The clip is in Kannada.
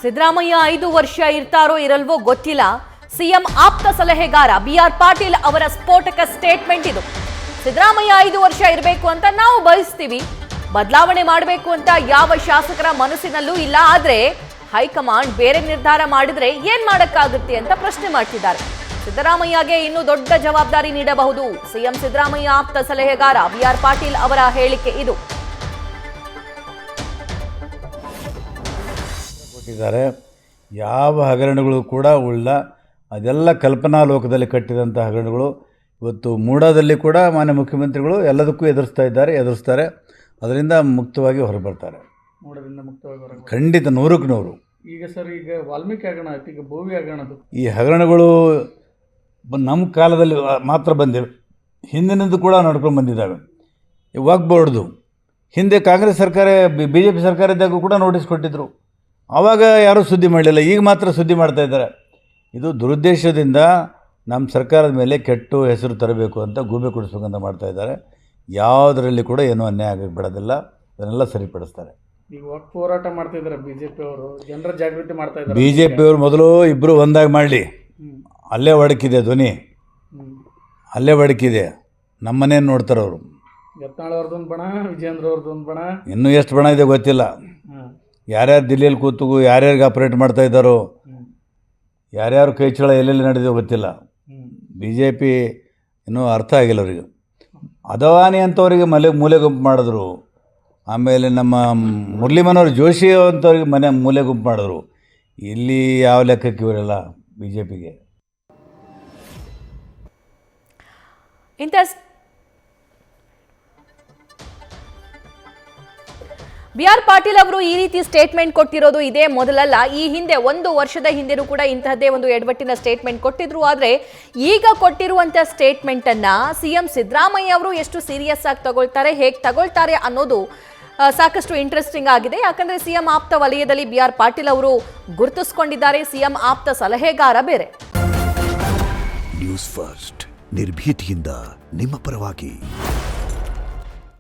ಸಿದ್ದರಾಮಯ್ಯ 5 ವರ್ಷ ಇರ್ತಾರೋ ಇರಲ್ವೋ ಗೊತ್ತಿಲ್ಲ. ಸಿಎಂ ಆಪ್ತ ಸಲಹೆಗಾರ ಬಿಆರ್ ಪಾಟೀಲ್ ಅವರ ಸ್ಫೋಟಕ ಸ್ಟೇಟ್ಮೆಂಟ್ ಇದು. ಸಿದ್ದರಾಮಯ್ಯ 5 ವರ್ಷ ಇರಬೇಕು ಅಂತ ನಾವು ಬಯಸ್ತೀವಿ, ಬದಲಾವಣೆ ಮಾಡಬೇಕು ಅಂತ ಯಾವ ಶಾಸಕರ ಮನಸ್ಸಿನಲ್ಲೂ ಇಲ್ಲ. ಆದ್ರೆ ಹೈಕಮಾಂಡ್ ಬೇರೆ ನಿರ್ಧಾರ ಮಾಡಿದ್ರೆ ಏನ್ ಮಾಡಕ್ಕಾಗುತ್ತೆ ಅಂತ ಪ್ರಶ್ನೆ ಮಾಡ್ತಿದ್ದಾರೆ. ಸಿದ್ದರಾಮಯ್ಯಗೆ ಇನ್ನೂ ದೊಡ್ಡ ಜವಾಬ್ದಾರಿ ನೀಡಬಹುದು. ಸಿಎಂ ಸಿದ್ದರಾಮಯ್ಯ ಆಪ್ತ ಸಲಹೆಗಾರ ಬಿಆರ್ ಪಾಟೀಲ್ ಅವರ ಹೇಳಿಕೆ ಇದು. ಯಾವ ಹಗರಣಗಳು ಕೂಡ ಉಳ್ಳ ಅದೆಲ್ಲ ಕಲ್ಪನಾ ಲೋಕದಲ್ಲಿ ಕಟ್ಟಿದಂಥ ಹಗರಣಗಳು ಇವತ್ತು ಮೂಡಾದಲ್ಲಿ ಕೂಡ ಮಾನ್ಯ ಮುಖ್ಯಮಂತ್ರಿಗಳು ಎಲ್ಲದಕ್ಕೂ ಎದುರಿಸ್ತಾರೆ. ಅದರಿಂದ ಮುಕ್ತವಾಗಿ ಹೊರಬರ್ತಾರೆ. ಮೂಡದಿಂದ ಮುಕ್ತವಾಗಿ ಹೊರಗೆ ಖಂಡಿತ 100ಕ್ಕೆ 100. ಈಗ ಸರ್, ಈಗ ವಾಲ್ಮೀಕಿ ಹಗರಣ ಆಯ್ತು, ಈಗ ಭೋವಿ ಹಗರಣದು. ಈ ಹಗರಣಗಳು ನಮ್ಮ ಕಾಲದಲ್ಲಿ ಮಾತ್ರ ಬಂದಿವೆ, ಹಿಂದಿನದ್ದು ಕೂಡ ನಡ್ಕೊಂಡು ಬಂದಿದ್ದಾವೆ. ವಕ್ಫ್ ಬೋರ್ಡ್ದು ಹಿಂದೆ ಕಾಂಗ್ರೆಸ್ ಸರ್ಕಾರ BJP ಸರ್ಕಾರ ಇದ್ದಾಗ ಕೂಡ ನೋಟಿಸ್ ಕೊಟ್ಟಿದ್ದರು, ಆವಾಗ ಯಾರೂ ಸುದ್ದಿ ಮಾಡಲಿಲ್ಲ. ಈಗ ಮಾತ್ರ ಸುದ್ದಿ ಮಾಡ್ತಾ ಇದ್ದಾರೆ. ಇದು ದುರುದ್ದೇಶದಿಂದ ನಮ್ಮ ಸರ್ಕಾರದ ಮೇಲೆ ಕೆಟ್ಟು ಹೆಸರು ತರಬೇಕು ಅಂತ ಗೂಬೆ ಕೊಡಿಸ್ಬೇಕಂತ ಮಾಡ್ತಾಯಿದ್ದಾರೆ. ಯಾವುದರಲ್ಲಿ ಕೂಡ ಏನೂ ಅನ್ಯಾಯ ಆಗಕ್ಕೆ ಬಿಡೋದಿಲ್ಲ, ಅದನ್ನೆಲ್ಲ ಸರಿಪಡಿಸ್ತಾರೆ. ಈಗ ವಕ್ಫ್ ಹೋರಾಟ ಮಾಡ್ತಿದ್ದಾರೆ BJP ಅವರು, ಜನರ ಜಾಗೃತಿ ಮಾಡ್ತಾ ಇದ್ದಾರೆ. BJP ಅವರು ಮೊದಲು ಇಬ್ಬರು ಒಂದಾಗಿ ಮಾಡಲಿ. ಅಲ್ಲೇ ಒಡಕಿದೆ ಧ್ವನಿ, ಅಲ್ಲೇ ಒಡಕಿದೆ. ನಮ್ಮನೇನು ನೋಡ್ತಾರೆ ಅವರು. ಯತ್ನಾಳ್ ಅವ್ರದ್ದೊಂದು ಬಣ, ವಿಜೇಂದ್ರ ಅವ್ರದ್ದೊಂದು ಬಣ, ಇನ್ನೂ ಎಷ್ಟು ಬಣ ಇದೆ ಗೊತ್ತಿಲ್ಲ. ಯಾರ್ಯಾರು ದಿಲ್ಲಿಯಲ್ಲಿ ಕೂತು ಯಾರ್ಯಾರಿಗೆ ಆಪ್ರೇಟ್ ಮಾಡ್ತಾ ಇದ್ದಾರೋ, ಯಾರ್ಯಾರು ಕೈ ಚಳ ಎಲ್ಲೆಲ್ಲಿ ನಡೆದಿದೆ ಗೊತ್ತಿಲ್ಲ. BJP ಇನ್ನೂ ಅರ್ಥ ಆಗಿಲ್ಲ ಅವರಿಗೆ. ಅದವಾನಿ ಅಂತವರಿಗೆ ಮೂಲೆ ಗುಂಪು ಮಾಡಿದ್ರು. ಆಮೇಲೆ ನಮ್ಮ ಮುರಳಿ ಮನೋಹರ್ ಜೋಶಿ ಅಂಥವ್ರಿಗೆ ಮೂಲೆ ಗುಂಪು ಮಾಡಿದ್ರು. ಇಲ್ಲಿ ಯಾವ ಲೆಕ್ಕಕ್ಕೆ ಇವರೆಲ್ಲ BJPಗೆ. ಇಂಥ ಬಿಆರ್ ಪಾಟೀಲ್ ಅವರು ಈ ರೀತಿ ಸ್ಟೇಟ್ಮೆಂಟ್ ಕೊಟ್ಟಿರೋದು ಇದೇ ಮೊದಲಲ್ಲ. ಈ ಹಿಂದೆ 1 ವರ್ಷದ ಹಿಂದೆನೂ ಕೂಡ ಇಂತಹದ್ದೇ ಒಂದು ಎಡವಟ್ಟಿನ ಸ್ಟೇಟ್ಮೆಂಟ್ ಕೊಟ್ಟಿದ್ರು. ಆದರೆ ಈಗ ಕೊಟ್ಟಿರುವಂಥ ಸ್ಟೇಟ್ಮೆಂಟ್ ಅನ್ನ ಸಿಎಂ ಸಿದ್ದರಾಮಯ್ಯ ಅವರು ಎಷ್ಟು ಸೀರಿಯಸ್ ಆಗಿ ತಗೊಳ್ತಾರೆ, ಹೇಗೆ ತಗೊಳ್ತಾರೆ ಅನ್ನೋದು ಸಾಕಷ್ಟು ಇಂಟ್ರೆಸ್ಟಿಂಗ್ ಆಗಿದೆ. ಯಾಕಂದ್ರೆ ಸಿಎಂ ಆಪ್ತ ವಲಯದಲ್ಲಿ ಬಿಆರ್ ಪಾಟೀಲ್ ಅವರು ಗುರುತಿಸಿಕೊಂಡಿದ್ದಾರೆ. ಸಿಎಂ ಆಪ್ತ ಸಲಹೆಗಾರ ಬೇರೆ. ನ್ಯೂಸ್ ಫಸ್ಟ್ ನಿರ್ಭೀತಿಯಿಂದ ನಿಮ್ಮ ಪರವಾಗಿ.